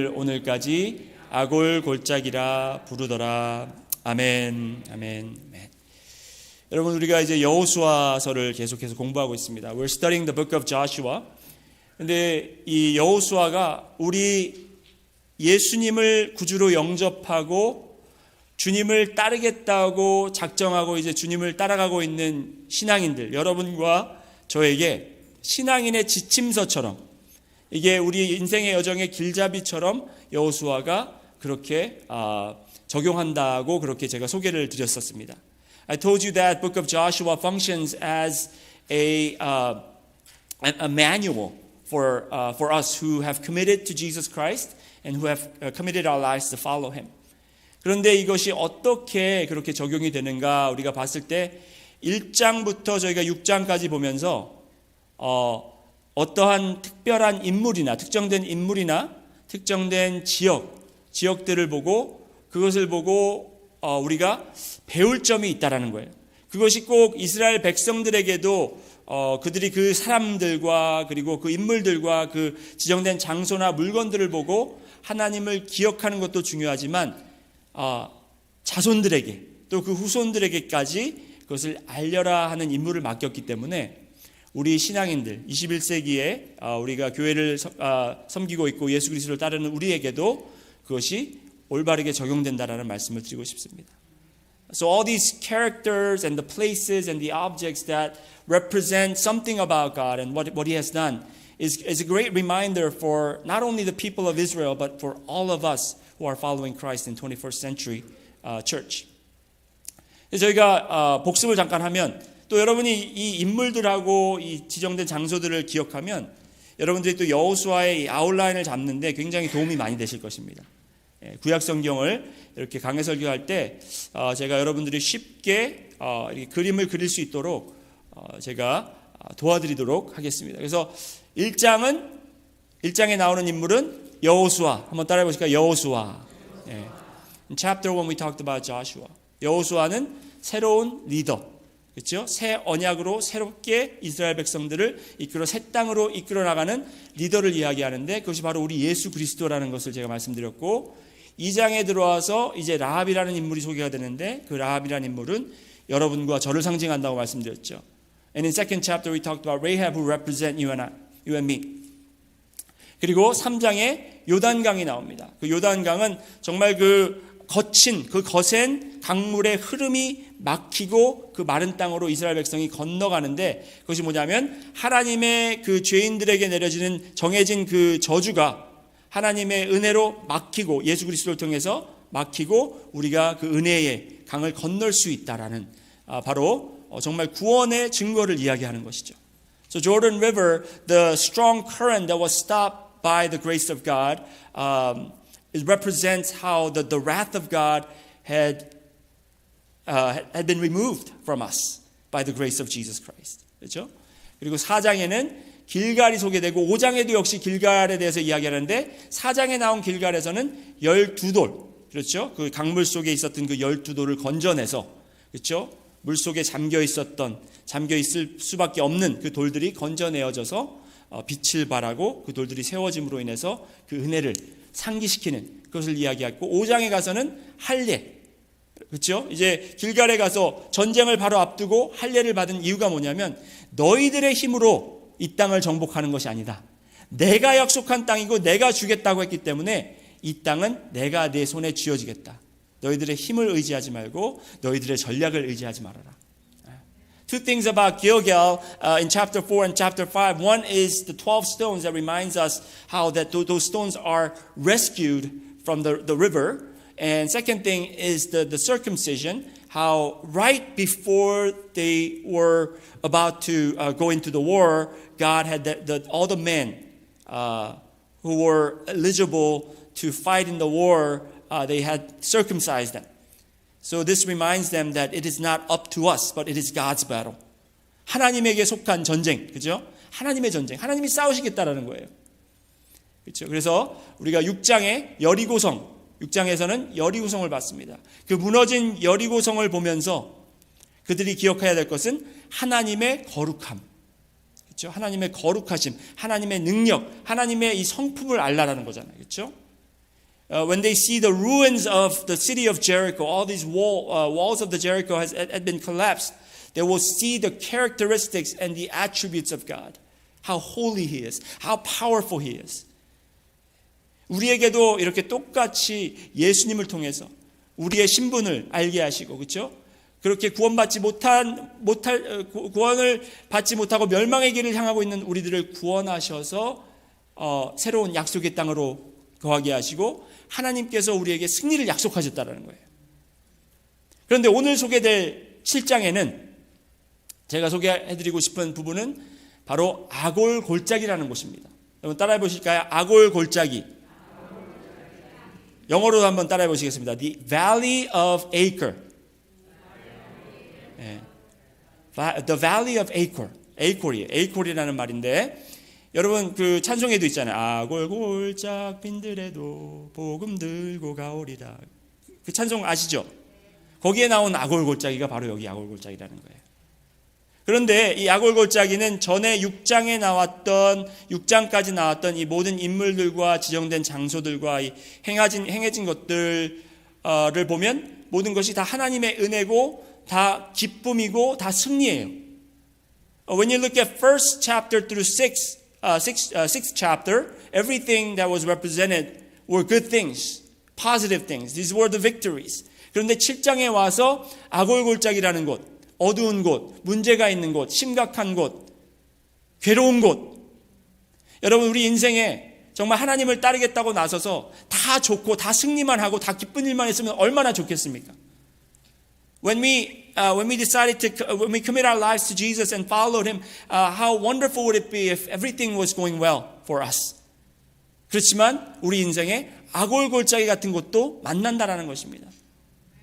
오늘까지 아골골짜기라 부르더라. 아멘, 아멘, 아멘. 여러분, 우리가 이제 여호수아서를 계속해서 공부하고 있습니다. We're studying the book of Joshua. 근데 이 여호수아가 우리 예수님을 구주로 영접하고 주님을 따르겠다고 작정하고 이제 주님을 따라가고 있는 신앙인들, 여러분과 저에게 신앙인의 지침서처럼, 이게 우리 인생의 여정의 길잡이처럼 여호수아가 그렇게 적용한다고 그렇게 제가 소개를 드렸었습니다. I told you that book of Joshua functions as a manual for us who have committed to Jesus Christ and who have committed our lives to follow Him. 그런데 이것이 어떻게 그렇게 적용이 되는가 우리가 봤을 때 1장부터 저희가 6장까지 보면서 어떠한 특별한 인물이나 특정된 인물이나 특정된 지역들을 보고 그것을 보고 우리가 배울 점이 있다라는 거예요. 그것이 꼭 이스라엘 백성들에게도 그들이 그 사람들과 그리고 그 인물들과 그 지정된 장소나 물건들을 보고 하나님을 기억하는 것도 중요하지만 자손들에게 또 그 후손들에게까지 그것을 알려라 하는 임무를 맡겼기 때문에 우리 신앙인들 21세기에 우리가 교회를 섬기고 있고 예수 그리스도를 따르는 우리에게도 그것이 올바르게 적용된다라는 말씀을 드리고 싶습니다. So all these characters and the places and the objects that represent something about God and what He has done is a great reminder for not only the people of Israel but for all of us who are following Christ in 21st century church. 저희가 복습을 잠깐 하면 또 여러분이 이 인물들하고 이 지정된 장소들을 기억하면 여러분들이 또 여호수아의 이 아웃라인을 잡는데 굉장히 도움이 많이 되실 것입니다. 구약 성경을 이렇게 강해 설교할 때 제가 여러분들이 쉽게 이렇게 그림을 그릴 수 있도록 제가 도와드리도록 하겠습니다. 그래서 1장에 나오는 인물은 여호수아. 한번 따라해 보실까요? 여호수아. In chapter 1 we talked about Joshua. 여호수아는 새로운 리더. 그렇죠? 새 언약으로 새롭게 이스라엘 백성들을 새 땅으로 이끌어 나가는 리더를 이야기하는데 그것이 바로 우리 예수 그리스도라는 것을 제가 말씀드렸고 2장에 들어와서 이제 라합이라는 인물이 소개가 되는데 그 라합이라는 인물은 여러분과 저를 상징한다고 말씀드렸죠. And in second chapter we talked about Rahab who represent you and me. 그리고 3장에 요단강이 나옵니다. 그 요단강은 정말 그 거센 강물의 흐름이 막히고 그 마른 땅으로 이스라엘 백성이 건너가는데 그것이 뭐냐면 하나님의 그 죄인들에게 내려지는 정해진 그 저주가 하나님의 은혜로 막히고 예수 그리스도를 통해서 막히고 우리가 그 은혜의 강을 건널 수 있다라는 바로 정말 구원의 증거를 이야기하는 것이죠. So Jordan River, the strong current that was stopped by the grace of God, it represents how the wrath of God had been removed from us by the grace of Jesus Christ. 그렇죠? 그리고 4장에는 길갈이 소개되고 5장에도 역시 길갈에 대해서 이야기하는데 4장에 나온 길갈에서는 12돌, 그렇죠? 그 강물 속에 있었던 그 12돌을 건져내서, 그렇죠? 물 속에 잠겨 있을 수밖에 없는 그 돌들이 건져내어져서 빛을 발하고 그 돌들이 세워짐으로 인해서 그 은혜를 상기시키는 그것을 이야기했고 5장에 가서는 할례, 그렇죠? 이제 길갈에 가서 전쟁을 바로 앞두고 할례를 받은 이유가 뭐냐면 너희들의 힘으로 이 땅을 정복하는 것이 아니다. 내가 약속한 땅이고 내가 주겠다고 했기 때문에 이 땅은 내가 내 손에 쥐어지겠다. 너희들의 힘을 의지하지 말고 너희들의 전략을 의지하지 말아라. Two things about Gilgal in chapter 4 and chapter 5. One is the 12 stones that reminds us how that those stones are rescued from the river. And second thing is the circumcision, how right before they were about to go into the war, God had all the men who were eligible to fight in the war, they had circumcised them. So this reminds them that it is not up to us, but it is God's battle. 하나님에게 속한 전쟁, 그죠? 하나님의 전쟁, 하나님이 싸우시겠다라는 거예요. 그렇죠? 그래서 우리가 6장에서는 여리고성을 봤습니다. 그 무너진 여리고성을 보면서 그들이 기억해야 될 것은 하나님의 거룩함, 그렇죠? 하나님의 거룩하심, 하나님의 능력, 하나님의 이 성품을 알라라는 거잖아요, 그렇죠? when they see the ruins of the city of Jericho, all these walls of the Jericho had been collapsed, they will see the characteristics and the attributes of God. How holy He is, how powerful He is. 우리에게도 이렇게 똑같이 예수님을 통해서 우리의 신분을 알게 하시고, 그렇죠? 그렇게 구원을 받지 못하고 멸망의 길을 향하고 있는 우리들을 구원하셔서 새로운 약속의 땅으로 거하게 하시고 하나님께서 우리에게 승리를 약속하셨다는 거예요. 그런데 오늘 소개될 7장에는 제가 소개해드리고 싶은 부분은 바로 아골 골짜기라는 곳입니다. 여러분 따라해 보실까요? 아골 골짜기. 영어로 한번 따라해 보시겠습니다. The Valley of Acre. 네. The Valley of Acre. Acre이에요. Acre이라는 말인데 여러분 그 찬송에도 있잖아요. 아골 골짝 빈들에도 복음 들고 가오리라. 그 찬송 아시죠? 거기에 나온 아골 골짜기가 바로 여기 아골 골짜기라는 거예요. 그런데 이 아골 골짜기는 전에 6장까지 나왔던 이 모든 인물들과 지정된 장소들과 이 행해진 것들을 보면 모든 것이 다 하나님의 은혜고 다 기쁨이고 다 승리예요. When you look at first chapter through sixth chapter, everything that was represented were good things, positive things. These were the victories. 그런데 7장에 와서 아골 골짜기라는 곳, 어두운 곳, 문제가 있는 곳, 심각한 곳, 괴로운 곳. 여러분 우리 인생에 정말 하나님을 따르겠다고 나서서 다 좋고 다 승리만 하고 다 기쁜 일만 했으면 얼마나 좋겠습니까? When we commit our lives to Jesus and followed Him, how wonderful would it be if everything was going well for us? 그렇지만 우리 인생에 아골 골짜기 같은 곳도 만난다라는 것입니다.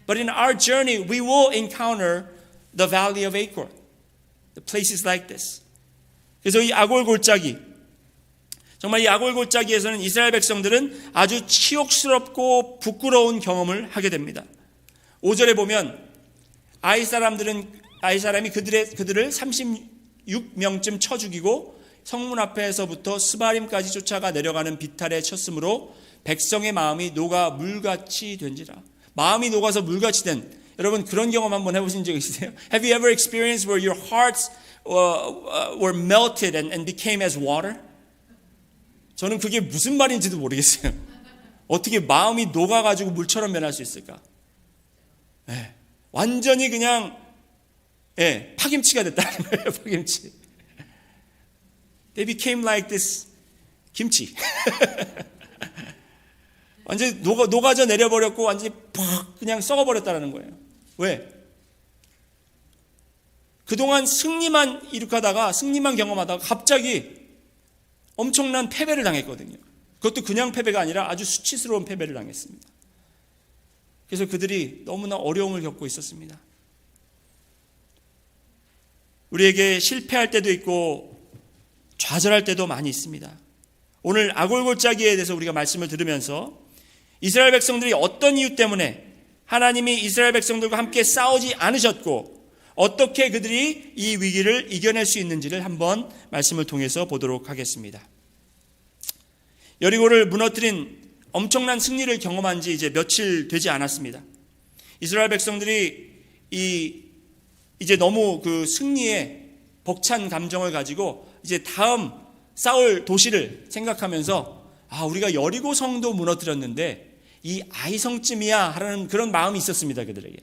But in our journey, we will encounter the Valley of Acre, the places like this. 그래서 이 아골 골짜기, 정말 이 아골 골짜기에서는 이스라엘 백성들은 아주 치욕스럽고 부끄러운 경험을 하게 됩니다. 5절에 보면 아이 사람이 그들을 36명쯤 쳐 죽이고 성문 앞에서부터 스바림까지 쫓아가 내려가는 비탈에 쳤으므로 백성의 마음이 녹아 물같이 된지라. 마음이 녹아서 물같이 된, 여러분 그런 경험 한번 해보신 적 있으세요? Have you ever experienced where your hearts were melted and became as water? 저는 그게 무슨 말인지도 모르겠어요. 어떻게 마음이 녹아가지고 물처럼 변할 수 있을까? 네. 완전히 그냥 파김치가 됐다는 거예요. 파김치. They became like this 김치. 완전히 녹아져 내려버렸고 완전히 팍 그냥 썩어버렸다는 거예요. 왜? 그동안 승리만 경험하다가 갑자기 엄청난 패배를 당했거든요. 그것도 그냥 패배가 아니라 아주 수치스러운 패배를 당했습니다. 그래서 그들이 너무나 어려움을 겪고 있었습니다. 우리에게 실패할 때도 있고 좌절할 때도 많이 있습니다. 오늘 아골 골짜기에 대해서 우리가 말씀을 들으면서 이스라엘 백성들이 어떤 이유 때문에 하나님이 이스라엘 백성들과 함께 싸우지 않으셨고 어떻게 그들이 이 위기를 이겨낼 수 있는지를 한번 말씀을 통해서 보도록 하겠습니다. 여리고를 무너뜨린 엄청난 승리를 경험한 지 이제 며칠 되지 않았습니다. 이스라엘 백성들이 이제 너무 그 승리에 벅찬 감정을 가지고 이제 다음 싸울 도시를 생각하면서 우리가 여리고 성도 무너뜨렸는데 이 아이성쯤이야 하는 그런 마음이 있었습니다. 그들에게.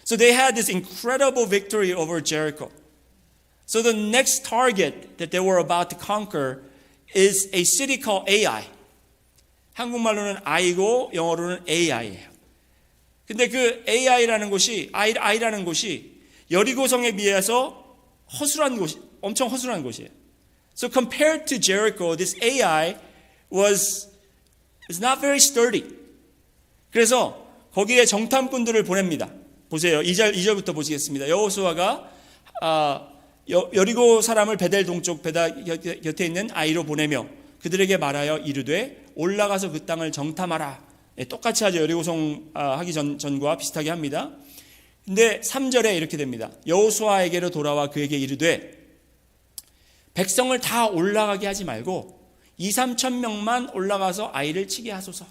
So they had this incredible victory over Jericho. So the next target that they were about to conquer is a city called Ai. 한국말로는 I고 영어로는 AI예요. 근데 그 AI라는 곳이 I라는 곳이 여리고성에 비해서 엄청 허술한 곳이에요. So compared to Jericho, this Ai is not very sturdy. 그래서 거기에 정탐꾼들을 보냅니다. 보세요. 2절부터 보시겠습니다. 여호수아가 여리고 사람을 베델 동쪽 곁에 있는 아이로 보내며 그들에게 말하여 이르되 올라가서 그 땅을 정탐하라. 똑같이 하죠. 여리고성 하기 전과 비슷하게 합니다. 근데 3절에 이렇게 됩니다. 여호수아에게로 돌아와 그에게 이르되 백성을 다 올라가게 하지 말고 2-3천 명만 올라가서 아이를 치게 하소서.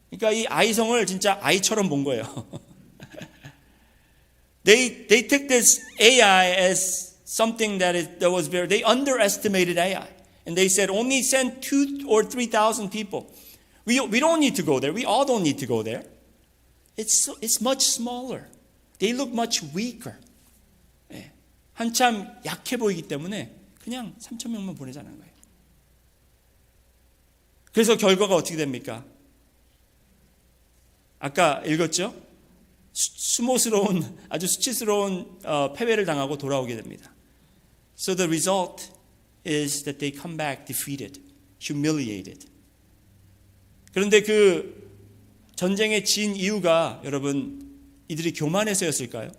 그러니까 이 아이성을 진짜 아이처럼 본 거예요. They took this AI as something that was they underestimated AI. And they said only send 2,000 or 3,000 people. We don't need to go there. We all don't need to go there. It's much smaller. They look much weaker. 예, 한참 약해 보이기 때문에 그냥 3,000명만 보내자는 거예요. 그래서 결과가 어떻게 됩니까? 아까 읽었죠? 수모스러운 아주 수치스러운 패배를 당하고 돌아오게 됩니다. So the result is that they come back defeated, humiliated. 그런데 그 전쟁에 진 이유가 여러분 이들이 교만해서였을까요?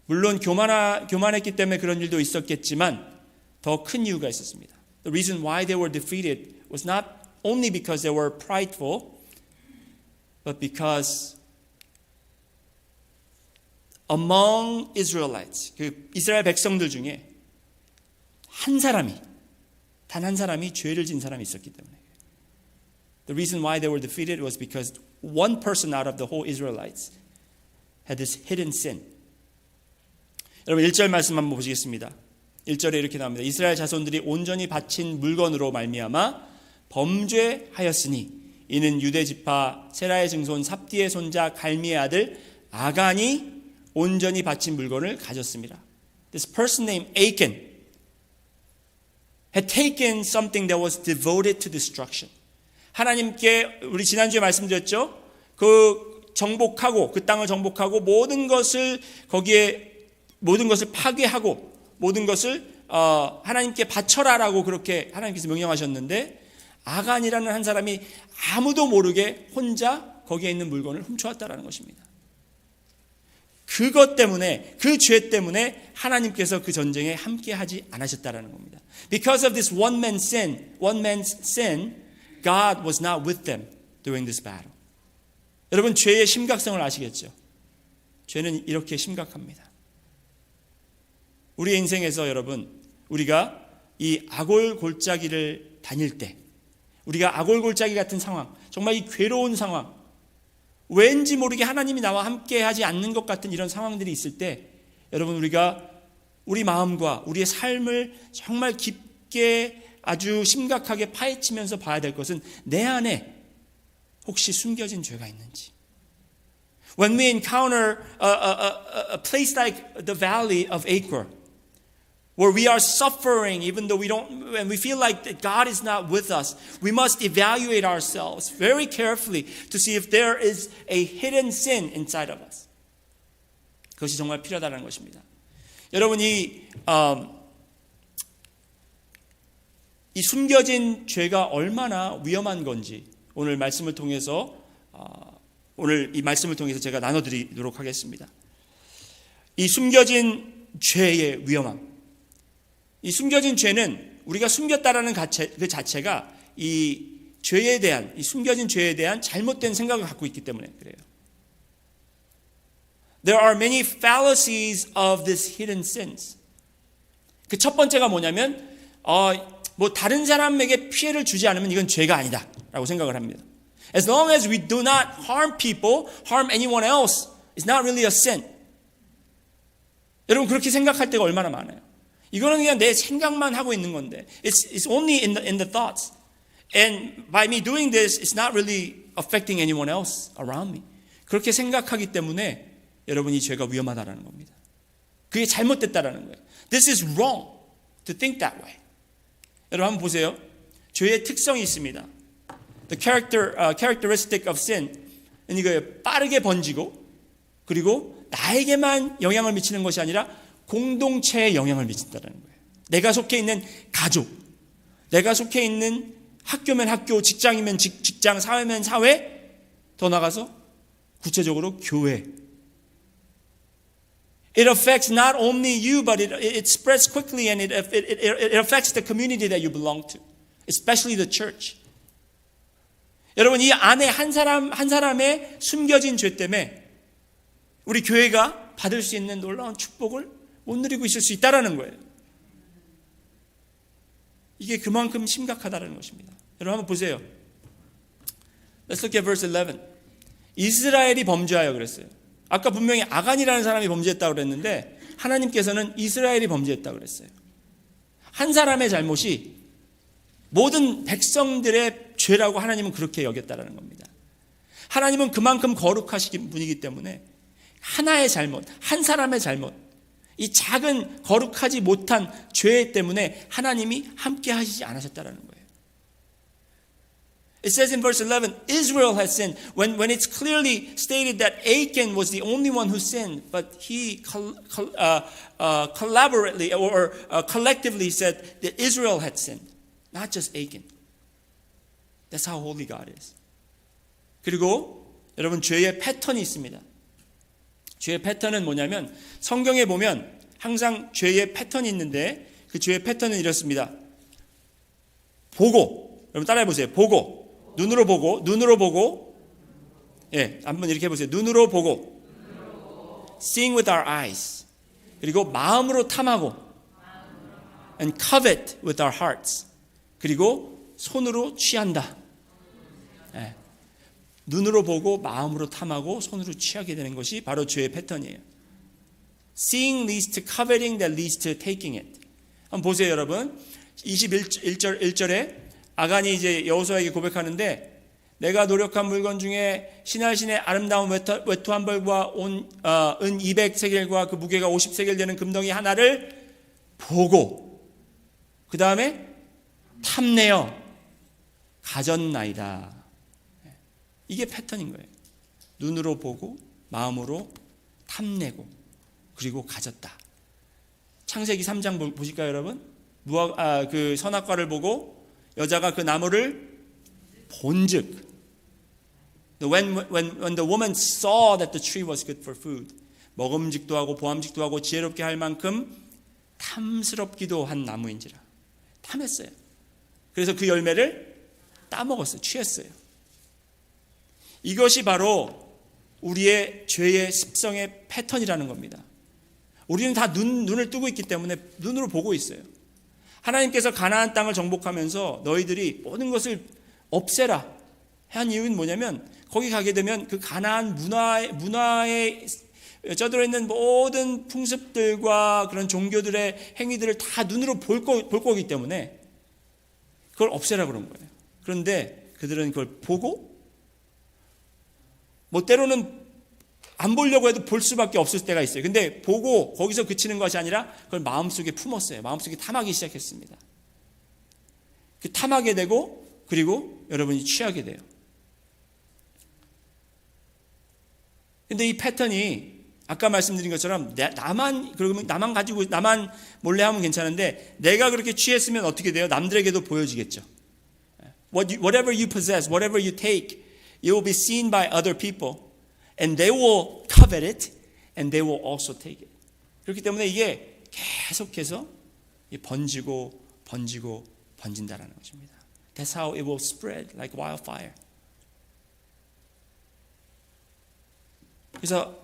물론 교만했기 때문에 그런 일도 있었겠지만 더 큰 이유가 있었습니다. The reason why they were defeated was not only because they were prideful, but because among Israelites, 그 이스라엘 백성들 중에 단 한 사람이 죄를 진 사람이 있었기 때문에. The reason why they were defeated was because one person out of the whole Israelites had this hidden sin. 여러분 1절 말씀 한번 보시겠습니다. 1절에 이렇게 나옵니다. 이스라엘 자손들이 온전히 바친 물건으로 말미암아 범죄하였으니 이는 유대 지파 세라의 증손 삽디의 손자 갈미의 아들 아간이 온전히 바친 물건을 가졌습니다. This person named Achan had taken something that was devoted to destruction. 하나님께 우리 지난주에 말씀드렸죠. 그 정복하고 그 땅을 정복하고 모든 것을 파괴하고 모든 것을 하나님께 바쳐라라고 그렇게 하나님께서 명령하셨는데 아간이라는 한 사람이 아무도 모르게 혼자 거기에 있는 물건을 훔쳐왔다라는 것입니다. 그것 때문에 그 죄 때문에 하나님께서 그 전쟁에 함께하지 않으셨다라는 겁니다. Because of this one man's sin, God was not with them during this battle. 여러분 죄의 심각성을 아시겠죠? 죄는 이렇게 심각합니다. 우리의 인생에서 여러분 우리가 이 아골골짜기를 다닐 때 우리가 아골골짜기 같은 상황 정말 이 괴로운 상황 왠지 모르게 하나님이 나와 함께 하지 않는 것 같은 이런 상황들이 있을 때 여러분 우리가 우리 마음과 우리의 삶을 정말 깊게 아주 심각하게 파헤치면서 봐야 될 것은 내 안에 혹시 숨겨진 죄가 있는지. When we encounter a place like the valley of Achor, where we are suffering even though when we feel like that God is not with us, we must evaluate ourselves very carefully to see if there is a hidden sin inside of us. 그것이 정말 필요하다는 것입니다. 여러분이 이 숨겨진 죄가 얼마나 위험한 건지 오늘 말씀을 통해서 제가 나눠드리도록 하겠습니다. 이 숨겨진 죄의 위험함. 이 숨겨진 죄는 우리가 숨겼다라는 그 자체가 이 죄에 대한 이 숨겨진 죄에 대한 잘못된 생각을 갖고 있기 때문에 그래요. There are many fallacies of these hidden sins. 그 첫 번째가 뭐냐면 뭐 다른 사람에게 피해를 주지 않으면 이건 죄가 아니다라고 생각을 합니다. As long as we do not harm people, harm anyone else, it's not really a sin. 여러분 그렇게 생각할 때가 얼마나 많아요. 이거는 그냥 내 생각만 하고 있는 건데, it's only in the thoughts. And by me doing this, it's not really affecting anyone else around me. 그렇게 생각하기 때문에 여러분 이 죄가 위험하다라는 겁니다. 그게 잘못됐다라는 거예요. This is wrong to think that way. 여러분 한번 보세요. 죄의 특성이 있습니다. The characteristic of sin. 이거예요. 빠르게 번지고 그리고 나에게만 영향을 미치는 것이 아니라 공동체에 영향을 미친다는 거예요. 내가 속해 있는 가족, 내가 속해 있는 학교면 학교, 직장이면 직장, 사회면 사회, 더 나가서 구체적으로 교회. It affects not only you, but it spreads quickly and it affects the community that you belong to, especially the church. 여러분 이 안에 한 사람의 숨겨진 죄 때문에 우리 교회가 받을 수 있는 놀라운 축복을 못 누리고 있을 수 있다라는 거예요. 이게 그만큼 심각하다는 것입니다. 여러분 한번 보세요. Let's look at verse 11. 이스라엘이 범죄하여 그랬어요. 아까 분명히 아간이라는 사람이 범죄했다고 그랬는데 하나님께서는 이스라엘이 범죄했다고 그랬어요. 한 사람의 잘못이 모든 백성들의 죄라고 하나님은 그렇게 여겼다는 겁니다. 하나님은 그만큼 거룩하신 분이기 때문에 하나의 잘못, 한 사람의 잘못, 이 작은 거룩하지 못한 죄 때문에 하나님이 함께 하시지 않으셨다는 거예요. It says in verse 11, Israel has sinned. When it's clearly stated that Achan was the only one who sinned, but he collaboratively or collectively said that Israel had sinned, not just Achan. That's how holy God is. 그리고 여러분 죄의 패턴이 있습니다. 죄의 패턴은 뭐냐면 성경에 보면 항상 죄의 패턴이 있는데 그 죄의 패턴은 이렇습니다. 보고, 여러분 따라해 보세요. 보고. 눈으로 보고, 예, 한번 이렇게 해보세요. 눈으로 보고, seeing with our eyes, 그리고 마음으로 탐하고, and covet with our hearts, 그리고 손으로 취한다. 예, 눈으로 보고, 마음으로 탐하고, 손으로 취하게 되는 것이 바로 죄의 패턴이에요. Seeing leads to coveting that leads to taking it. 한번 보세요, 여러분. 1절에 아간이 이제 여호수아에게 고백하는데 내가 노력한 물건 중에 신할신의 아름다운 외투 한 벌과 은 200세겔과 그 무게가 50세겔 되는 금덩이 하나를 보고 그 다음에 탐내어 가졌나이다. 이게 패턴인 거예요. 눈으로 보고 마음으로 탐내고 그리고 가졌다. 창세기 3장 보실까요, 여러분? 그 선악과를 보고 여자가 그 나무를 본즉 when the woman saw that the tree was good for food 먹음직도 하고 보암직도 하고 지혜롭게 할 만큼 탐스럽기도 한 나무인지라 탐했어요. 그래서 그 열매를 따먹었어요. 취했어요. 이것이 바로 우리의 죄의 습성의 패턴이라는 겁니다. 우리는 다 눈을 뜨고 있기 때문에 눈으로 보고 있어요. 하나님께서 가나안 땅을 정복하면서 너희들이 모든 것을 없애라 한 이유는 뭐냐면 거기 가게 되면 그 가나안 문화에 쩌들어 있는 모든 풍습들과 그런 종교들의 행위들을 다 눈으로 볼 거기 때문에 그걸 없애라 그런 거예요. 그런데 그들은 그걸 보고 뭐 때로는 안 보려고 해도 볼 수밖에 없을 때가 있어요. 근데 보고 거기서 그치는 것이 아니라 그걸 마음속에 품었어요. 마음속에 탐하기 시작했습니다. 그 탐하게 되고 그리고 여러분이 취하게 돼요. 근데 이 패턴이 아까 말씀드린 것처럼 나만 몰래 하면 괜찮은데 내가 그렇게 취했으면 어떻게 돼요? 남들에게도 보여지겠죠. Whatever you possess, whatever you take, it will be seen by other people. And they will covet it, and they will also take it. 그렇기 때문에 이게 계속해서 번진다라는 것입니다. That's how it will spread like wildfire. 그래서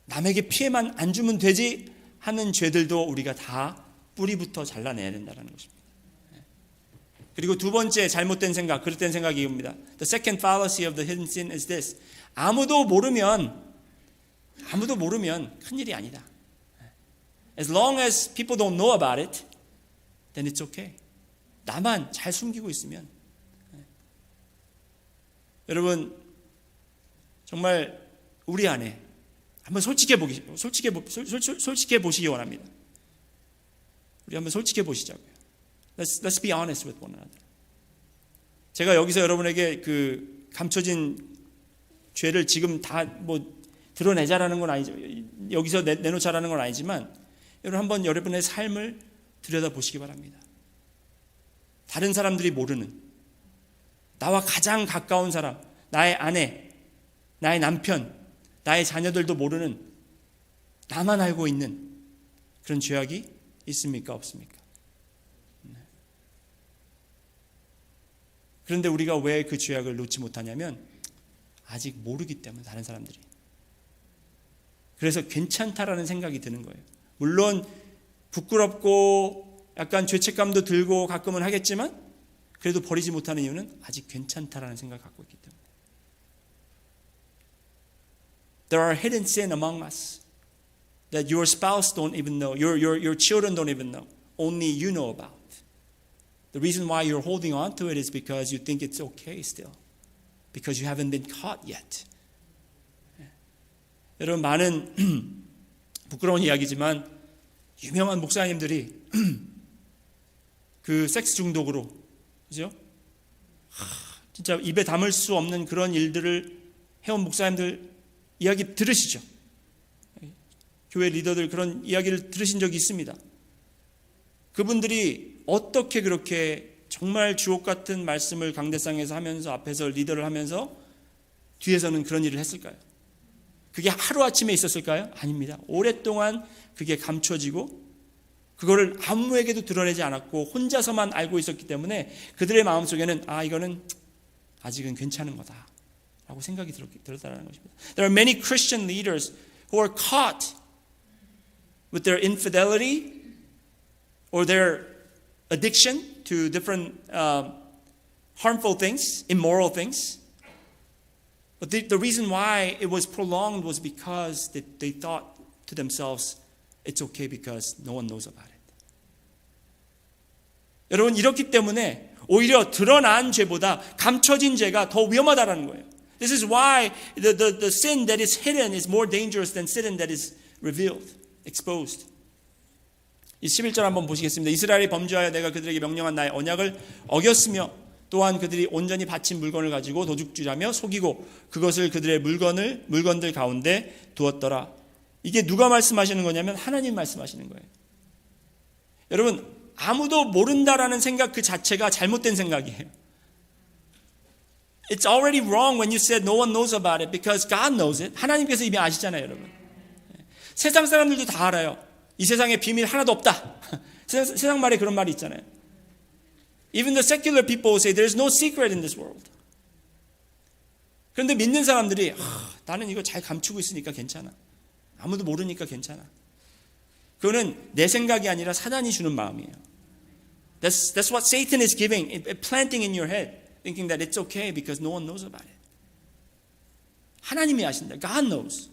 남에게 피해만 안 주면 되지 하는 죄들도 우리가 다 뿌리부터 잘라내야 된다는 것입니다. 그리고 두 번째 잘못된 생각, 그릇된 생각이 이겁니다. The second fallacy of the hidden sin is this. 아무도 모르면 큰일이 아니다. As long as people don't know about it, then it's okay. 나만 잘 숨기고 있으면. 여러분 정말 우리 안에 한번 솔직해 보시기 원합니다. 우리 한번 솔직해 보시자고요. Let's be honest with one another. 제가 여기서 여러분에게 그 감춰진 죄를 지금 다 드러내자라는 건 아니죠. 여기서 내놓자라는 건 아니지만 여러분 한번 여러분의 삶을 들여다보시기 바랍니다. 다른 사람들이 모르는 나와 가장 가까운 사람, 나의 아내, 나의 남편, 나의 자녀들도 모르는 나만 알고 있는 그런 죄악이 있습니까? 없습니까? 그런데 우리가 왜 그 죄악을 놓지 못하냐면 아직 모르기 때문에 다른 사람들이. 그래서 괜찮다라는 생각이 드는 거예요. 물론 부끄럽고 약간 죄책감도 들고 가끔은 하겠지만 그래도 버리지 못하는 이유는 아직 괜찮다라는 생각을 갖고 있기 때문에. There are hidden sin among us that your spouse don't even know, your children don't even know. Only you know about. The reason why you're holding on to it is because you think it's okay still. Because you haven't been caught yet. 여러분, 많은 부끄러운 이야기지만 유명한 목사님들이 그 섹스 중독으로, 그죠? 진짜 입에 담을 수 없는 그런 일들을 해온 목사님들 이야기 들으시죠? 교회 리더들 그런 이야기를 들으신 적이 있습니다. 그분들이 어떻게 그렇게 정말 주옥 같은 말씀을 강대상에서 하면서 앞에서 리더를 하면서 뒤에서는 그런 일을 했을까요? 그게 하루아침에 있었을까요? 아닙니다. 오랫동안 그게 감춰지고 그거를 아무에게도 드러내지 않았고 혼자서만 알고 있었기 때문에 그들의 마음속에는 이거는 아직은 괜찮은 거다 라고 생각이 들었다는 것입니다. There are many Christian leaders who are caught with their infidelity or their addiction to different harmful things, immoral things. But the reason why it was prolonged was because they thought to themselves, it's okay because no one knows about it. 여러분, 이렇기 때문에 오히려 드러난 죄보다 감춰진 죄가 더 위험하다라는 거예요. This is why the sin that is hidden is more dangerous than sin that is revealed, exposed. 이 11절 한번 보시겠습니다. 이스라엘이 범죄하여 내가 그들에게 명령한 나의 언약을 어겼으며 또한 그들이 온전히 바친 물건을 가지고 도둑질하며 속이고 그것을 그들의 물건들 가운데 두었더라. 이게 누가 말씀하시는 거냐면 하나님 말씀하시는 거예요. 여러분, 아무도 모른다라는 생각 그 자체가 잘못된 생각이에요. It's already wrong when you said no one knows about it because God knows it. 하나님께서 이미 아시잖아요, 여러분. 세상 사람들도 다 알아요. 이 세상에 비밀 하나도 없다. 세상 말에 그런 말이 있잖아요. Even the secular people say there's no secret in this world. 그런데 믿는 사람들이 나는 이거 잘 감추고 있으니까 괜찮아. 아무도 모르니까 괜찮아. 그거는 내 생각이 아니라 사단이 주는 마음이에요. That's what Satan is giving, planting in your head, thinking that it's okay because no one knows about it. 하나님이 아신다. God knows.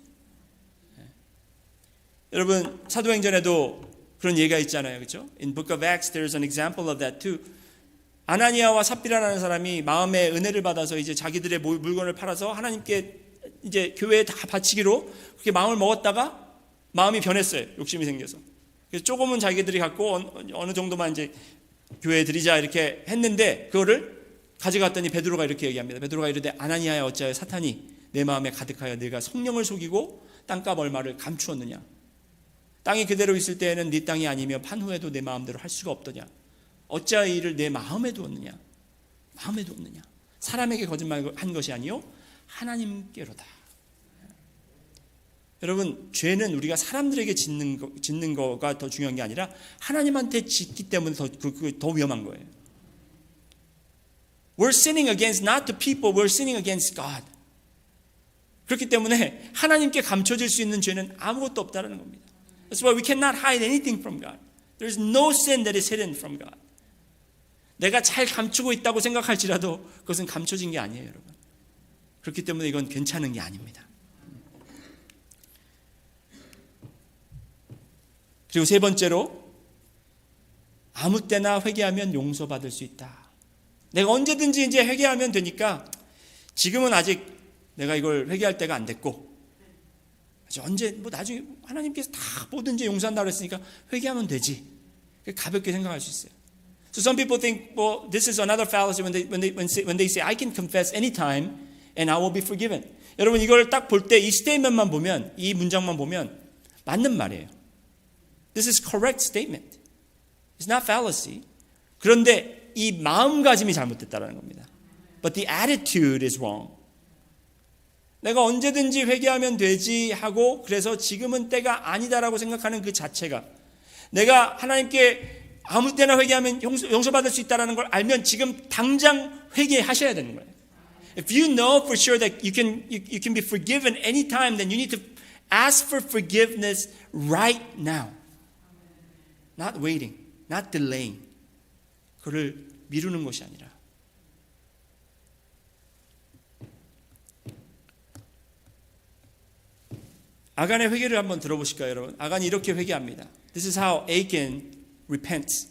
여러분, 사도행전에도 그런 얘기가 있잖아요. 그렇죠? In Book of Acts there's an example of that too. 아나니아와 삽비라라는 사람이 마음의 은혜를 받아서 이제 자기들의 물건을 팔아서 하나님께 이제 교회에 다 바치기로 그렇게 마음을 먹었다가 마음이 변했어요. 욕심이 생겨서. 그래서 조금은 자기들이 갖고 어느 정도만 이제 교회에 드리자 이렇게 했는데 그거를 가져갔더니 베드로가 이렇게 얘기합니다. 베드로가 이르되 아나니아야 어찌하여 사탄이 내 마음에 가득하여 네가 성령을 속이고 땅값 얼마를 감추었느냐. 땅이 그대로 있을 때에는 네 땅이 아니며 판후에도 내 마음대로 할 수가 없더냐. 어찌하여 이를 내 마음에 두었느냐. 마음에 두었느냐. 사람에게 거짓말한 것이 아니요 하나님께로다. 여러분, 죄는 우리가 사람들에게 짓는 거가 더 중요한 게 아니라 하나님한테 짓기 때문에 더 위험한 거예요. We're sinning against not the people, we're sinning against God. 그렇기 때문에 하나님께 감춰질 수 있는 죄는 아무것도 없다는 겁니다. That's why we cannot hide anything from God. There's no sin that is hidden from God. 내가 잘 감추고 있다고 생각할지라도 그것은 감춰진 게 아니에요, 여러분. 그렇기 때문에 이건 괜찮은 게 아닙니다. 그리고 세 번째로, 아무 때나 회개하면 용서받을 수 있다. 내가 언제든지 이제 회개하면 되니까 지금은 아직 내가 이걸 회개할 때가 안 됐고 언제 나중에 하나님께서 다 뭐든지 용서한다고 했으니까 회개하면 되지. 가볍게 생각할 수 있어요. So some people think, well, this is another fallacy when they say I can confess anytime and I will be forgiven. 여러분, 이걸 딱 볼 때 이 스테이트먼트만 보면, 이 문장만 보면 맞는 말이에요. This is correct statement. It's not fallacy. 그런데 이 마음가짐이 잘못됐다는 겁니다. But the attitude is wrong. 내가 언제든지 회개하면 되지 하고 그래서 지금은 때가 아니다라고 생각하는 그 자체가, 내가 하나님께 아무 때나 회개하면 용서받을 수 있다는 걸 알면 지금 당장 회개하셔야 되는 거예요. If you know for sure that you can be forgiven anytime, then you need to ask for forgiveness right now. Not waiting. not delaying. 그를 미루는 것이 아니라. 아간의 회개를 한번 들어보실까요, 여러분? 아간이 이렇게 회개합니다. This is how Achan repents.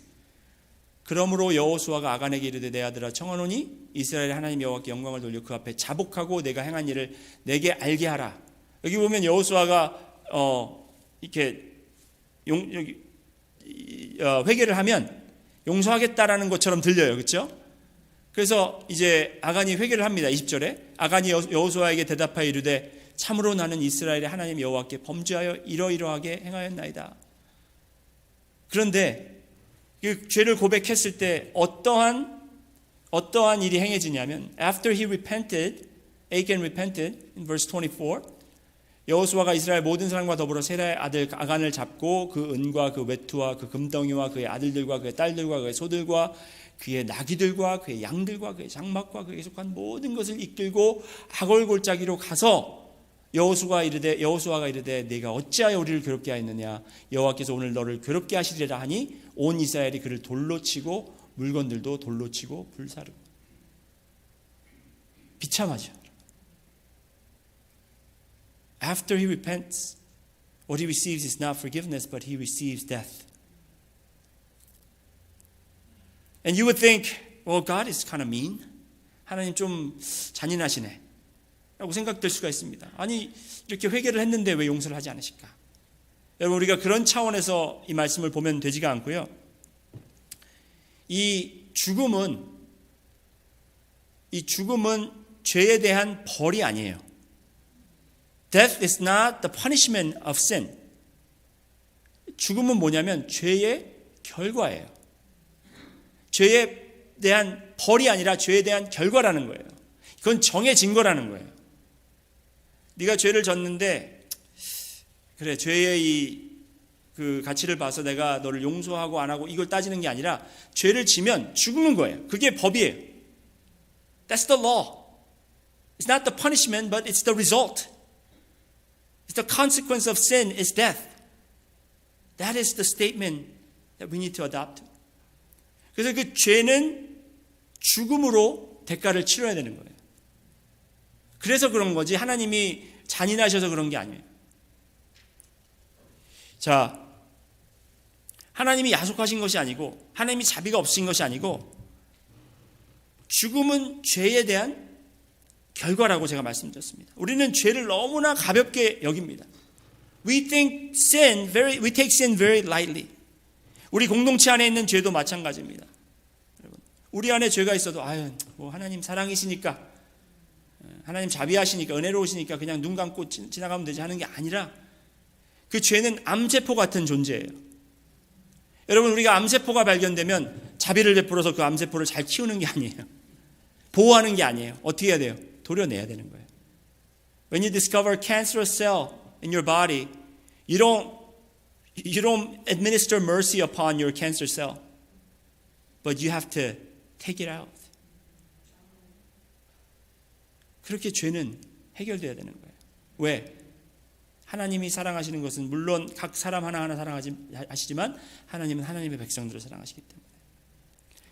그러므로 여호수아가 아간에게 이르되 내 아들아 청하노니 이스라엘 하나님 여호와께 영광을 돌려 그 앞에 자복하고 내가 행한 일을 내게 알게 하라. 여기 보면 여호수아가 이렇게 회개를 하면 용서하겠다라는 것처럼 들려요, 그렇죠? 그래서 이제 아간이 회개를 합니다. 20절에 아간이 여호수아에게 대답하여 이르되 참으로 나는 이스라엘의 하나님 여호와께 범죄하여 이러이러하게 행하였나이다. 그런데 그 죄를 고백했을 때 어떠한 일이 행해지냐면 after he repented, Achan repented in verse 24 여호수아가 이스라엘 모든 사람과 더불어 세라의 아들 아간을 잡고 그 은과 그 외투와 그 금덩이와 그의 아들들과 그의 딸들과 그의 소들과 그의 나귀들과 그의 양들과 그의 장막과 그에 속한 모든 것을 이끌고 아골 골짜기로 가서 여호수아가 이르되 네가 어찌하여 우리를 괴롭게 하였느냐 여호와께서 오늘 너를 괴롭게 하시리라 하니 온 이스라엘이 그를 돌로 치고 물건들도 돌로 치고 불사르고. 비참하죠. After he repents, what he receives is not forgiveness, but he receives death. And you would think, well, God is kind of mean. 하나님 좀 잔인하시네 라고 생각될 수가 있습니다. 아니 이렇게 회개를 했는데 왜 용서를 하지 않으실까? 여러분 우리가 그런 차원에서 이 말씀을 보면 되지가 않고요. 이 죽음은 죄에 대한 벌이 아니에요. Death is not the punishment of sin. 죽음은 뭐냐면 죄의 결과예요. 죄에 대한 벌이 아니라 죄에 대한 결과라는 거예요. 그건 정해진 거라는 거예요. 네가 죄를 졌는데 그래 죄의 그 가치를 봐서 내가 너를 용서하고 안 하고 이걸 따지는 게 아니라 죄를 지면 죽는 거예요. 그게 법이에요. That's the law. It's not the punishment, but it's the result. It's the consequence of sin is death. That is the statement that we need to adopt. 그래서 그 죄는 죽음으로 대가를 치러야 되는 거예요. 그래서 그런 거지 하나님이 잔인하셔서 그런 게 아니에요. 자, 하나님이 야속하신 것이 아니고 하나님이 자비가 없으신 것이 아니고 죽음은 죄에 대한 결과라고 제가 말씀드렸습니다. 우리는 죄를 너무나 가볍게 여깁니다. We take sin very lightly. 우리 공동체 안에 있는 죄도 마찬가지입니다. 여러분, 우리 안에 죄가 있어도 뭐 하나님 사랑이시니까 하나님 자비하시니까 은혜로우시니까 그냥 눈 감고 지나가면 되지 하는 게 아니라 그 죄는 암세포 같은 존재예요. 여러분 우리가 암세포가 발견되면 자비를 베풀어서 그 암세포를 잘 키우는 게 아니에요. 보호하는 게 아니에요. 어떻게 해야 돼요? 도려내야 되는 거예요. When you discover cancerous cell in your body, you don't administer mercy upon your cancer cell, but you have to take it out. 그렇게 죄는 해결돼야 되는 거예요. 왜? 하나님이 사랑하시는 것은 물론 각 사람 하나하나 사랑하시지만 하나님은 하나님의 백성들을 사랑하시기 때문에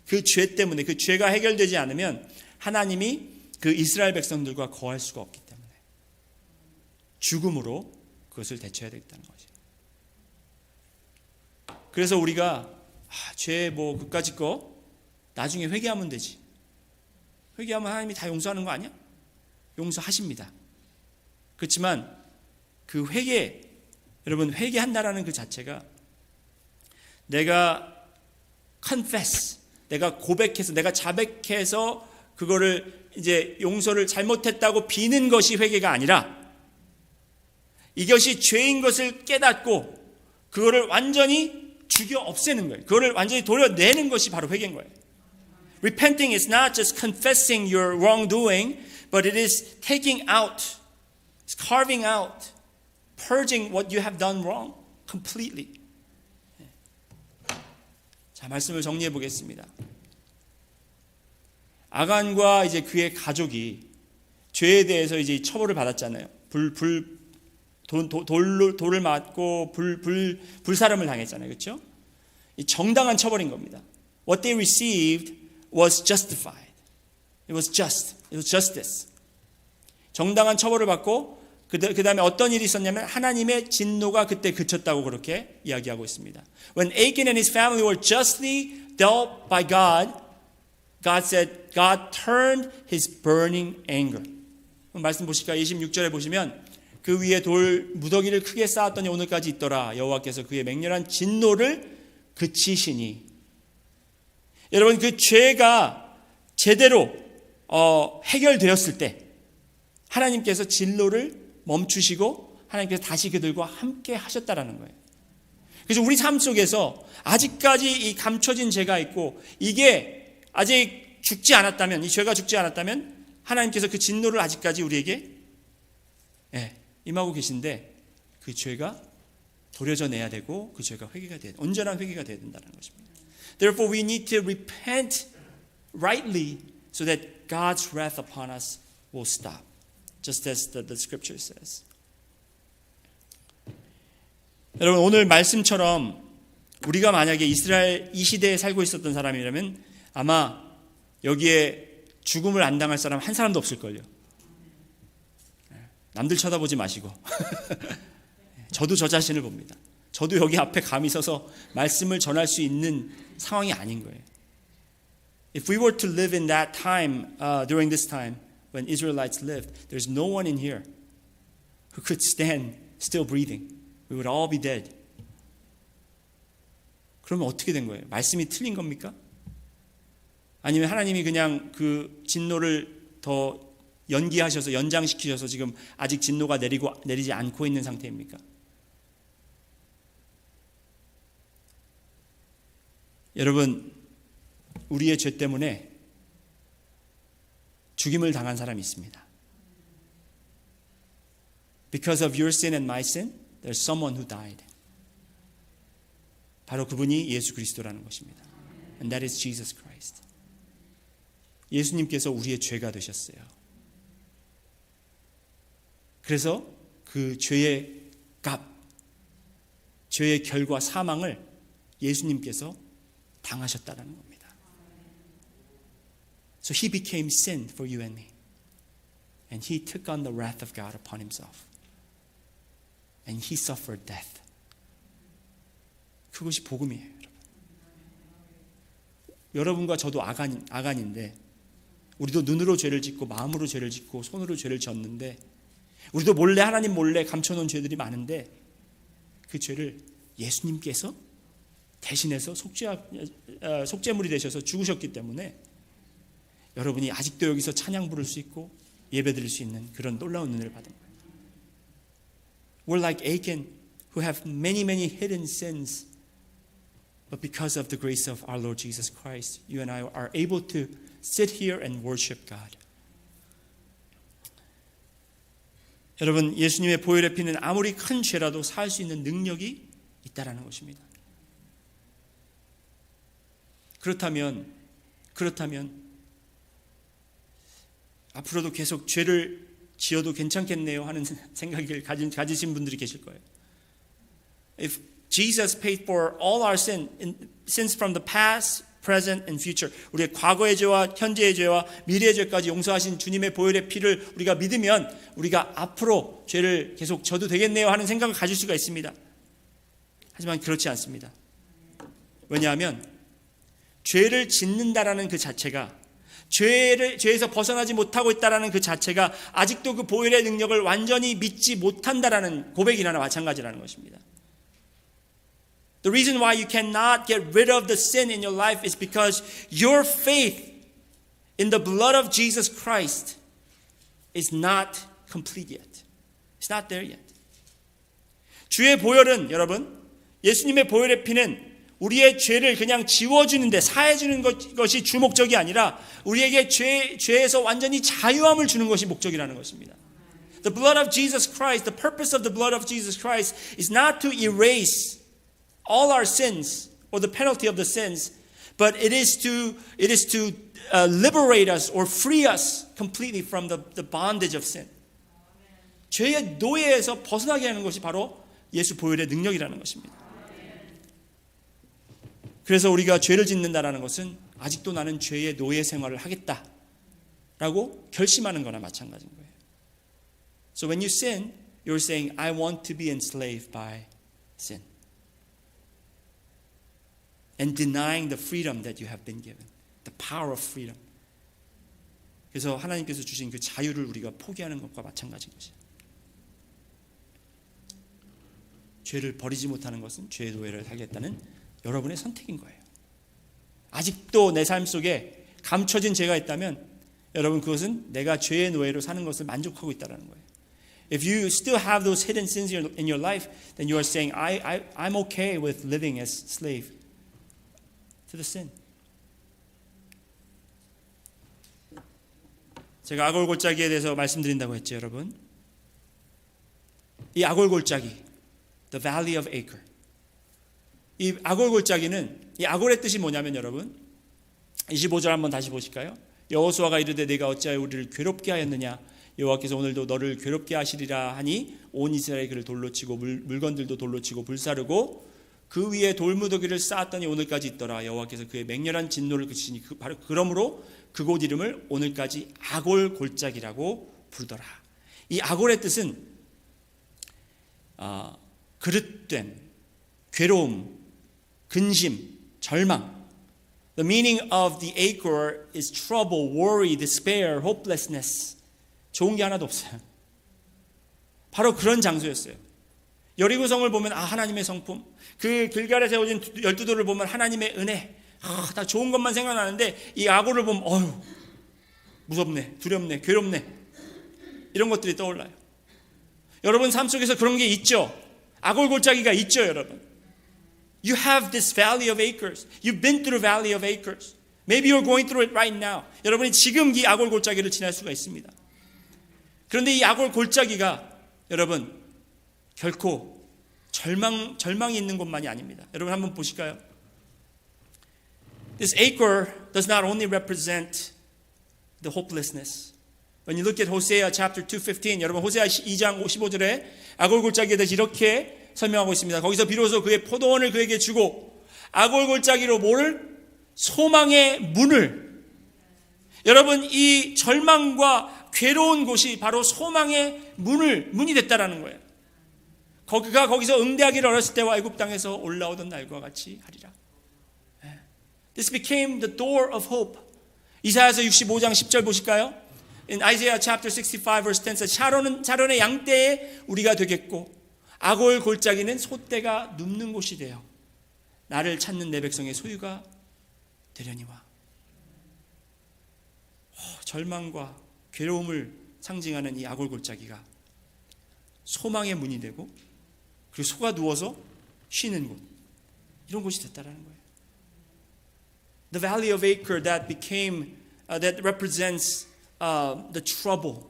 그 죄 때문에 그 죄가 해결되지 않으면 하나님이 그 이스라엘 백성들과 거할 수가 없기 때문에 죽음으로 그것을 대처해야 되겠다는 거죠. 그래서 우리가 죄 뭐 그까짓 거 나중에 회개하면 되지. 회개하면 하나님이 다 용서하는 거 아니야? 용서하십니다. 그렇지만 그 회개, 여러분 회개한다라는 그 자체가 내가 confess, 내가 고백해서 내가 자백해서 그거를 이제 용서를 잘못했다고 비는 것이 회개가 아니라 이것이 죄인 것을 깨닫고 그거를 완전히 죽여 없애는 거예요. 그거를 완전히 도려내는 것이 바로 회개인 거예요. Repenting is not just confessing your wrongdoing, but it is taking out, it's carving out, purging what you have done wrong completely. 자, 말씀을 정리해 보겠습니다. 아간과 이제 그의 가족이 죄에 대해서 이제 처벌을 받았잖아요. 돌을 맞고 불사름을 당했잖아요. 그렇죠? 정당한 처벌인 겁니다. What they received was justified. It was just. It was justice. 정당한 처벌을 받고 그 다음에 어떤 일이 있었냐면 하나님의 진노가 그때 그쳤다고 그렇게 이야기하고 있습니다. When Achan and his family were justly dealt by God, God said, God turned his burning anger. 말씀 보실까요? 26절에 보시면 그 위에 돌 무더기를 크게 쌓았더니 오늘까지 있더라. 여호와께서 그의 맹렬한 진노를 그치시니. 여러분 그 죄가 제대로 해결되었을 때 하나님께서 진노를 멈추시고 하나님께서 다시 그들과 함께 하셨다라는 거예요. 그래서 우리 삶 속에서 아직까지 이 감춰진 죄가 있고 이게 아직 죽지 않았다면, 이 죄가 죽지 않았다면 하나님께서 그 진노를 아직까지 우리에게 임하고 계신데 그 죄가 도려져내야 되고 그 죄가 회개가 돼야 돼. 온전한 회개가 돼야 된다는 것입니다. Therefore we need to repent rightly so that God's wrath upon us will stop. Just as the scripture says. 여러분 오늘 말씀처럼 우리가 만약에 이스라엘 이 시대에 살고 있었던 사람이라면 아마 여기에 죽음을 안 당할 사람 한 사람도 없을걸요. 남들 쳐다보지 마시고 저도 저 자신을 봅니다. 저도 여기 앞에 감히 서서 말씀을 전할 수 있는 상황이 아닌 거예요. If we were to live in that time, during this time when Israelites lived, there's no one in here who could stand still breathing. We would all be dead. 그러면 어떻게 된 거예요? 말씀이 틀린 겁니까? 아니면 하나님이 그냥 그 진노를 더 연기하셔서 연장시키셔서 지금 아직 진노가 내리지 않고 있는 상태입니까? 여러분 우리의 죄 때문에 죽임을 당한 사람이 있습니다. Because of your sin and my sin, there's someone who died. 바로 그분이 예수 그리스도라는 것입니다. And that is Jesus Christ. 예수님께서 우리의 죄가 되셨어요. 그래서 그 죄의 값, 죄의 결과 사망을 예수님께서 당하셨다는 겁니다. So he became sin for you and me. And he took on the wrath of God upon himself. And he suffered death. 그것이 복음이에요, 여러분. 여러분과 저도 아간인데 우리도 눈으로 죄를 짓고 마음으로 죄를 짓고 손으로 죄를 졌는데 우리도 몰래 하나님 몰래 감춰놓은 죄들이 많은데 그 죄를 예수님께서 대신해서 속죄물이 되셔서 죽으셨기 때문에 여러분이 아직도 여기서 찬양 부를 수 있고 예배 드릴 수 있는 그런 놀라운 은혜를 받은 거예요. We're like Achan who have many hidden sins. But because of the grace of our Lord Jesus Christ, you and I are able to sit here and worship God. 여러분, 예수님의 보혈의 피는 아무리 큰 죄라도 사할 수 있는 능력이 있다라는 것입니다. 그렇다면 앞으로도 계속 죄를 지어도 괜찮겠네요 하는 생각을 가지신 분들이 계실 거예요. If Jesus paid for all our sins from the past, present, and future. 우리의 과거의 죄와 현재의 죄와 미래의 죄까지 용서하신 주님의 보혈의 피를 우리가 믿으면 우리가 앞으로 죄를 계속 져도 되겠네요 하는 생각을 가질 수가 있습니다. 하지만 그렇지 않습니다. 왜냐하면 죄를 짓는다라는 그 자체가 죄에서 벗어나지 못하고 있다라는 그 자체가 아직도 그 보혈의 능력을 완전히 믿지 못한다라는 고백이나 마찬가지라는 것입니다. The reason why you cannot get rid of the sin in your life is because your faith in the blood of Jesus Christ is not complete yet. It's not there yet. 주의 보혈은 여러분, 예수님의 보혈의 피는 우리의 죄를 그냥 지워주는데 사해주는 것이 주 목적이 아니라 우리에게 죄에서 완전히 자유함을 주는 것이 목적이라는 것입니다. The blood of Jesus Christ, the purpose of the blood of Jesus Christ is not to erase all our sins or the penalty of the sins, but it is to liberate us or free us completely from the bondage of sin. 죄의 노예에서 벗어나게 하는 것이 바로 예수 보혈의 능력이라는 것입니다. 그래서 우리가 죄를 짓는다라는 것은 아직도 나는 죄의 노예 생활을 하겠다라고 결심하는 거나 마찬가지인 거예요. So when you sin, you're saying, I want to be enslaved by sin. And denying the freedom that you have been given. The power of freedom. 그래서 하나님께서 주신 그 자유를 우리가 포기하는 것과 마찬가지인 것이죠. 죄를 버리지 못하는 것은 죄의 노예를 살겠다는 여러분의 선택인 거예요. 아직도 내 삶 속에 감춰진 죄가 있다면 여러분 그것은 내가 죄의 노예로 사는 것을 만족하고 있다는 거예요. If you still have those hidden sins in your life, then you are saying, I'm okay with living as slave to the sin. 제가 악월 골짜기에 대해서 말씀드린다고 했죠, 여러분. 이 악월 골짜기, the valley of Acre. 이 악월 골짜기는 이 악월의 뜻이 뭐냐면 여러분 25절 한번 다시 보실까요? 여호수아가 이르되 내가 어찌하여 우리를 괴롭게 하였느냐 여호와께서 오늘도 너를 괴롭게 하시리라 하니 온 이스라엘이 그를 돌로 치고 물건들도 돌로 치고 불사르고 그 위에 돌무더기를 쌓았더니 오늘까지 있더라. 여호와께서 그의 맹렬한 진노를 그치니 바로 그러므로 그곳 이름을 오늘까지 악월 골짜기라고 부르더라. 이 악월의 뜻은 그릇됨, 괴로움, 근심, 절망. The meaning of the acre is trouble, worry, despair, hopelessness. 좋은 게 하나도 없어요. 바로 그런 장소였어요. 여리고성을 보면 하나님의 성품, 그 길갈에 세워진 12돌을 보면 하나님의 은혜, 다 좋은 것만 생각나는데 이 악월을 보면 어휴 무섭네, 두렵네, 괴롭네 이런 것들이 떠올라요. 여러분 삶 속에서 그런 게 있죠. 악월 골짜기가 있죠, 여러분. You have this valley of acres. You've been through valley of acres. Maybe you're going through it right now. 여러분이 지금 이 악월 골짜기를 지날 수가 있습니다. 그런데 이 악월 골짜기가 여러분 결코 절망이 있는 곳만이 아닙니다. 여러분 한번 보실까요? This acre does not only represent the hopelessness. When you look at Hosea chapter 2:15, 여러분 호세아 2장 15절에 악월 골짜기에 대해서 이렇게 설명하고 있습니다. 거기서 비로소 그의 포도원을 그에게 주고 악월 골짜기로 뭐를? 소망의 문을. 여러분 이 절망과 괴로운 곳이 바로 소망의 문이 됐다라는 거예요. 그가 거기서 응대하기를 어렸을 때와 애굽 땅에서 올라오던 날과 같이 하리라. This became the door of hope. 이사야서 65장 10절 보실까요? In Isaiah chapter 65 verse 10 says, 샤론의 양떼에 우리가 되겠고 악월 골짜기는 소떼가 눕는 곳이 되어 나를 찾는 내 백성의 소유가 되려니와. 절망과 괴로움을 상징하는 이 악월 골짜기가 소망의 문이 되고 그리고 소가 누워서 쉬는 곳, 이런 곳이 됐다라는 거예요. The valley of Acre that represents the trouble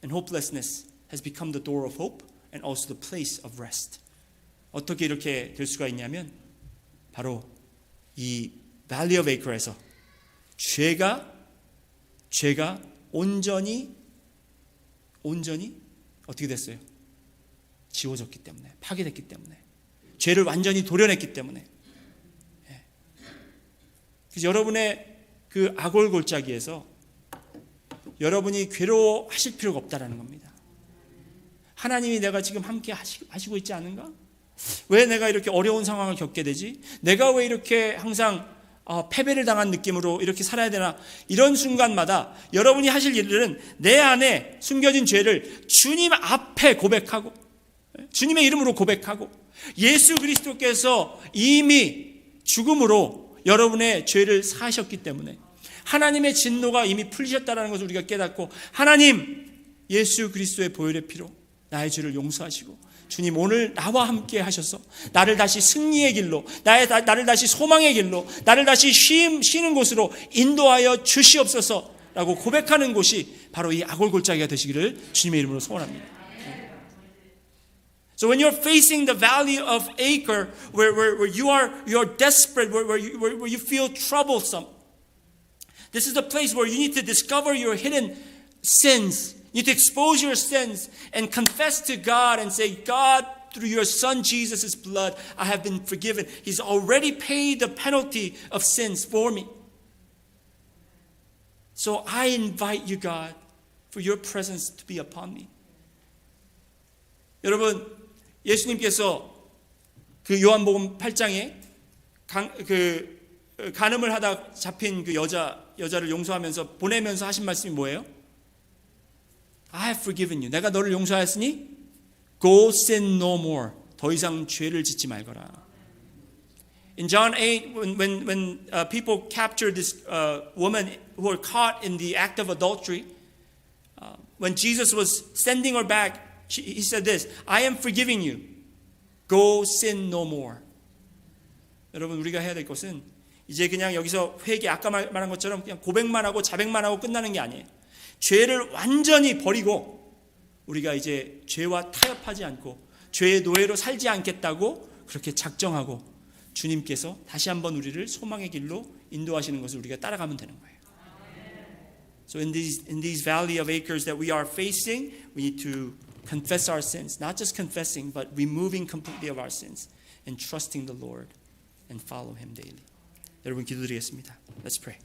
and hopelessness has become the door of hope and also the place of rest. 어떻게 이렇게 될 수가 있냐면 바로 이 valley of Acre에서 죄가 온전히 어떻게 됐어요? 지워졌기 때문에, 파괴됐기 때문에, 죄를 완전히 도려냈기 때문에. 그래서 여러분의 그 악월 골짜기에서 여러분이 괴로워하실 필요가 없다라는 겁니다. 하나님이 내가 지금 함께 하시고 있지 않은가? 왜 내가 이렇게 어려운 상황을 겪게 되지? 내가 왜 이렇게 항상 패배를 당한 느낌으로 이렇게 살아야 되나? 이런 순간마다 여러분이 하실 일들은 내 안에 숨겨진 죄를 주님 앞에 고백하고 주님의 이름으로 고백하고 예수 그리스도께서 이미 죽음으로 여러분의 죄를 사하셨기 때문에 하나님의 진노가 이미 풀리셨다는 것을 우리가 깨닫고 하나님 예수 그리스도의 보혈의 피로 나의 죄를 용서하시고 주님 오늘 나와 함께 하셔서 나를 다시 승리의 길로 나를 다시 소망의 길로 나를 다시 쉬는 곳으로 인도하여 주시옵소서라고 고백하는 곳이 바로 이 악월 골짜기가 되시기를 주님의 이름으로 소원합니다. So when you're facing the valley of Acre, where you are desperate, where you feel troublesome, this is the place where you need to discover your hidden sins. You need to expose your sins and confess to God and say, God, through your Son Jesus' blood, I have been forgiven. He's already paid the penalty of sins for me. So I invite you, God, for your presence to be upon me. 여러분, 예수님께서 그 요한복음 8장에 간음을 하다 잡힌 그 여자를 용서하면서 보내면서 하신 말씀이 뭐예요? I have forgiven you. 내가 너를 용서하였으니 go sin no more. 더 이상 죄를 짓지 말거라. In John 8, when people captured this woman who were caught in the act of adultery, when Jesus was sending her back, he said this, I am forgiving you. Go sin no more. 여러분, 우리가 해야 될 것은 이제 그냥 여기서 회개, 아까 말한 것처럼 그냥 고백만 하고 자백만 하고 끝나는 게 아니에요. 죄를 완전히 버리고 우리가 이제 죄와 타협하지 않고 죄의 노예로 살지 않겠다고 그렇게 작정하고 주님께서 다시 한번 우리를 소망의 길로 인도하시는 것을 우리가 따라가면 되는 거예요. So in these valley of acres that we are facing, we need to confess our sins. Not just confessing, but removing completely of our sins and trusting the Lord and follow Him daily. 여러분 기도드리겠습니다. Let's pray.